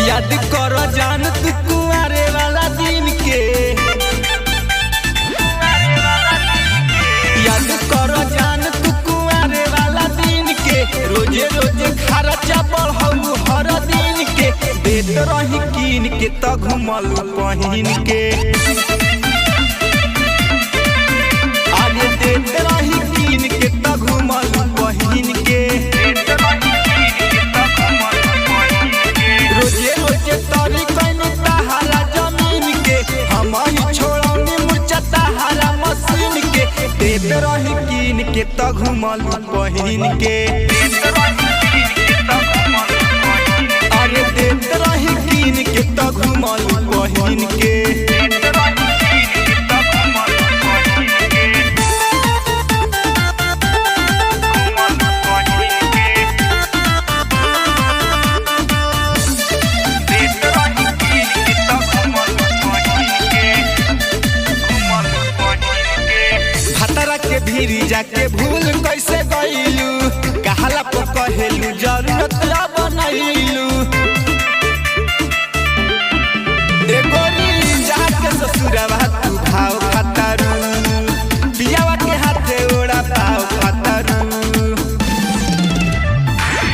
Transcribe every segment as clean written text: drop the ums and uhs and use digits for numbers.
याद करो जान तू कुआरे वाला दिन के, याद करो जान तू कुआरे वाला दिन के। रोजे रोजे खर्चा बढ़ऊ हर दिन के, देत रही कीन के त घुमल पहिन के। आगे देत रही कीन के त घुमल पहिन के। रोजे रोजे तरी कैनी तहारा जमीन के, हम ही छोड़ौनी मुर्चा तहारा मशीन के। देत रही कीन के त घुमल पहिन के। अरे देत रही कीन के त घुमल पहिन के। भीरी जाके भूल कैसे गईलू, कहला पर कहेलू जरूरत अब नईलू। एगो जाके ससुरवा तू भाव खतरू, पियावा के हाथे ओड़ा पाव खतरू।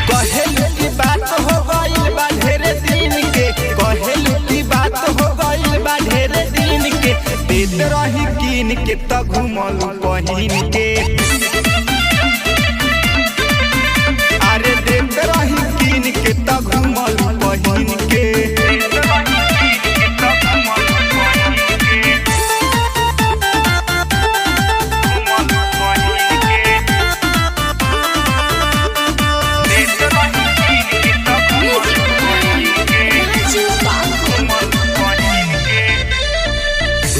कहेलू की बात हो गईल बा ढेरे दिन के, कहेलू की बात हो गईल बा ढेरे दिन के। देत रही कीन के त घुमल पहिन के। अरे देत रही कीन के त घुमल पहिन के।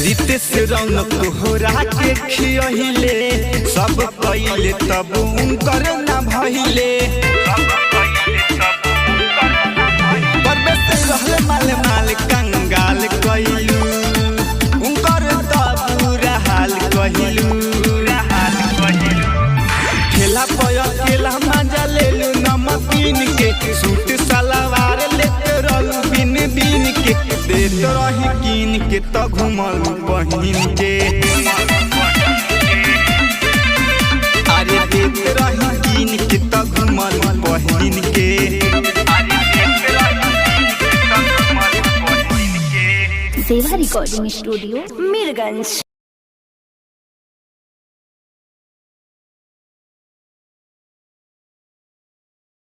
रितेश रौनक तोहरा के खियहिले, सब कइले तब उनकर ना भइले। परवेश रहले माल माल कंगाल कइलू, उनकर तब बुरा हाल कइलू। ठेला पर अकेला मजा लेलू नमकीन के, सूट सलवार लेते रहू बिन बिन के। देत रही कीन के त घुमल पहिन के। अरे देत रही कीन के त घुमल पहिन के। सेवा रिकॉर्डिंग स्टूडियो मीरगंज।